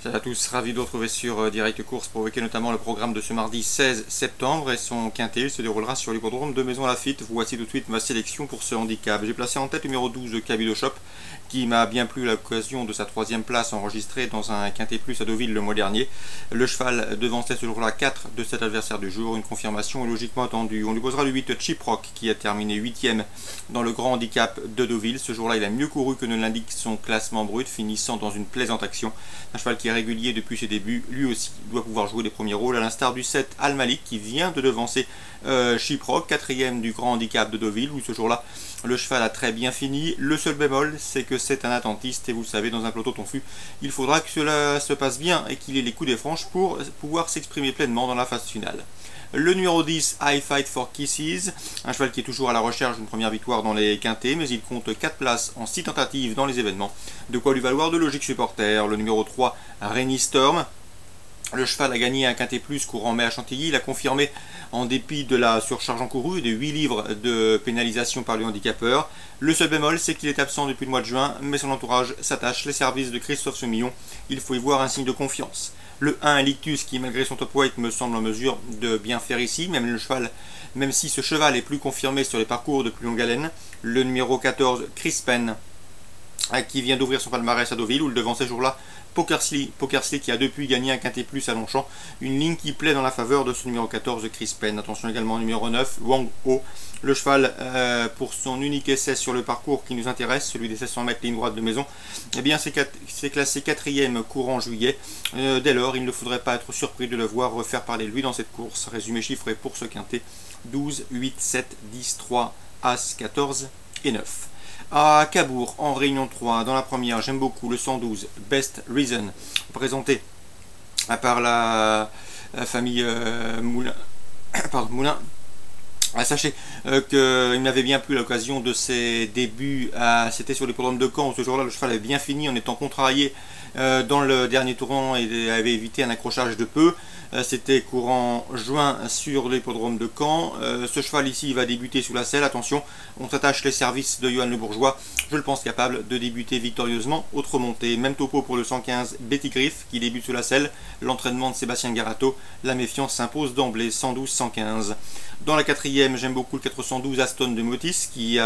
Salut à tous, ravi de vous retrouver sur Direct Course pour évoquer notamment le programme de ce mardi 16 septembre et son quintet. Il se déroulera sur l'hippodrome de Maisons-Laffitte. Voici tout de suite ma sélection pour ce handicap. J'ai placé en tête le numéro 12 Cabido Shop qui m'a bien plu à l'occasion de sa troisième place enregistrée dans un quintet plus à Deauville le mois dernier. Le cheval devançait ce jour-là 4 de cet adversaire du jour, une confirmation est logiquement attendue. On lui posera le 8 Chip Rock qui a terminé 8ème dans le grand handicap de Deauville. Ce jour-là il a mieux couru que ne l'indique son classement brut, finissant dans une plaisante action. Un cheval qui est régulier depuis ses débuts, lui aussi doit pouvoir jouer les premiers rôles, à l'instar du 7 Al Malik qui vient de devancer Chip Rock, 4ème du grand handicap de Deauville, où ce jour-là le cheval a très bien fini. Le seul bémol, c'est que c'est un attentiste et vous le savez, dans un peloton confus, il faudra que cela se passe bien et qu'il ait les coups des franches pour pouvoir s'exprimer pleinement dans la phase finale. Le numéro 10, I Fight for Kisses, un cheval qui est toujours à la recherche d'une première victoire dans les quintés, mais il compte 4 places en 6 tentatives dans les événements, de quoi lui valoir de logiques supporters. Le numéro 3, Rainy Storm, le cheval a gagné un quintet plus courant mai à Chantilly, il a confirmé en dépit de la surcharge encourue et de 8 livres de pénalisation par le handicapeur. Le seul bémol, c'est qu'il est absent depuis le mois de juin, mais son entourage s'attache, les services de Christophe Soumillon, il faut y voir un signe de confiance. Le 1 Lictus qui malgré son top weight me semble en mesure de bien faire ici, même si ce cheval est plus confirmé sur les parcours de plus longue haleine. Le numéro 14 Crispen qui vient d'ouvrir son palmarès à Deauville, où le devant ces jours-là Pokersley qui a depuis gagné un quintet plus à Longchamp, une ligne qui plaît dans la faveur de ce numéro 14 Crispen. Attention également au numéro 9 Wang Ho, le cheval pour son unique essai sur le parcours qui nous intéresse, celui des 700 mètres ligne droite de maison, eh bien c'est classé 4ème courant juillet. Dès lors il ne faudrait pas être surpris de le voir refaire parler de lui dans cette course. Résumé chiffré pour ce quintet: 12, 8, 7, 10, 3, As, 14 et 9. À Cabourg, en Réunion 3, dans la première, j'aime beaucoup le 112 Best Reason, présenté par la famille Moulin. Sachez qu'il m'avait bien plu à l'occasion de ses débuts, c'était sur l'hippodrome de Caen, où ce jour-là le cheval avait bien fini en étant contrarié dans le dernier tournant et avait évité un accrochage de peu. C'était courant juin sur l'hippodrome de Caen. Ce cheval ici va débuter sous la selle. Attention, on s'attache les services de Johan Le Bourgeois, je le pense capable de débuter victorieusement autre montée. Même topo pour le 115 Betty Griff qui débute sous la selle. L'entraînement de Sébastien Garato, la méfiance s'impose d'emblée, 112-115. Dans la quatrième, j'aime beaucoup le 412 Aston de Motis qui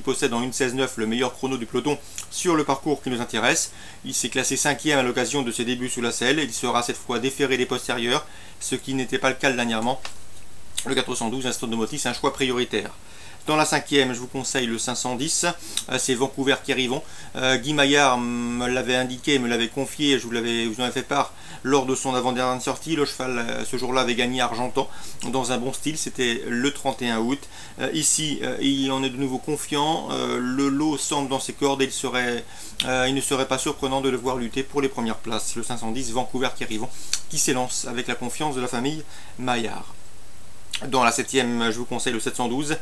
possède en 1:16:9 le meilleur chrono du peloton sur le parcours qui nous intéresse. Il s'est classé 5ème à l'occasion de ses débuts sous la selle. Il sera cette fois déféré des postérieurs, ce qui n'était pas le cas dernièrement. Le 412 Aston de Motis, un choix prioritaire. Dans la cinquième, je vous conseille le 510, c'est Vancouver qui arrivons. Guy Maillard me l'avait indiqué, me l'avait confié, je vous en avais fait part lors de son avant-dernière sortie. Le cheval, ce jour-là, avait gagné Argentan dans un bon style, c'était le 31 août. Ici, il en est de nouveau confiant, le lot semble dans ses cordes et il ne serait pas surprenant de le voir lutter pour les premières places. Le 510, Vancouver qui arrivons, qui s'élance avec la confiance de la famille Maillard. Dans la septième, je vous conseille le 712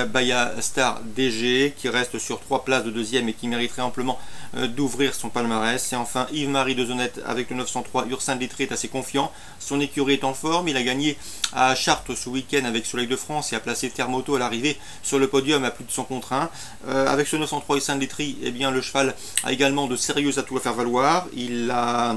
Baya Star DG qui reste sur 3 places de deuxième et qui mériterait amplement d'ouvrir son palmarès. Et enfin Yves-Marie Dezonnette avec le 903 Ursin de Lettré est assez confiant. Son écurie est en forme, il a gagné à Chartres ce week-end avec Soleil de France et a placé Thermoto à l'arrivée sur le podium à plus de 100 contre 1. Avec ce 903 Ursin de Lettré, eh bien le cheval a également de sérieux atouts à faire valoir. Il a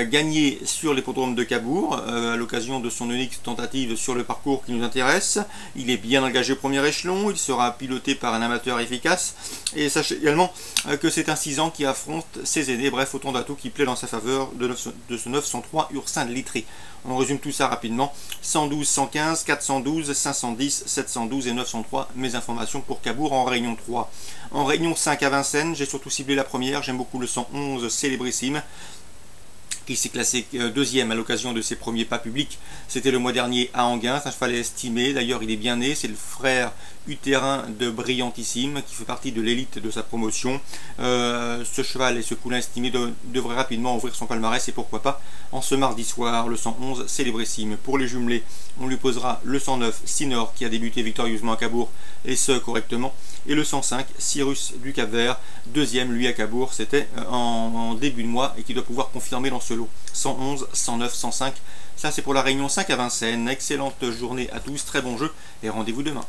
gagné sur l'hippodrome de Cabourg à l'occasion de son unique tentative sur le parcours qui nous intéresse. Il est bien engagé au premier échelon, il sera piloté par un amateur efficace et sachez également que c'est un 6 ans qui affronte ses aînés. Bref, autant d'atouts qui plaît dans sa faveur de ce 903 Ursin de Lettré. On résume tout ça rapidement: 112, 115, 412, 510, 712 et 903, mes informations pour Cabourg en Réunion 3. En Réunion 5 à Vincennes, j'ai surtout ciblé la première, j'aime beaucoup le 111 Célébrissime qui s'est classé deuxième à l'occasion de ses premiers pas publics. C'était le mois dernier à Enghien, ça fallait estimer, d'ailleurs il est bien né, c'est le frère utérin de Brillantissime qui fait partie de l'élite de sa promotion. Ce cheval et ce poulain estimé devraient rapidement ouvrir son palmarès et pourquoi pas en ce mardi soir. Le 111 Célébrissime. Pour les jumelés, on lui posera le 109 Sinor qui a débuté victorieusement à Cabourg et ce correctement, et le 105 Cyrus du Cap-Vert, deuxième lui à Cabourg, c'était en début de mois et qui doit pouvoir confirmer dans ce lot. 111, 109, 105, ça c'est pour la Réunion 5 à Vincennes. Excellente journée à tous, très bon jeu et rendez-vous demain.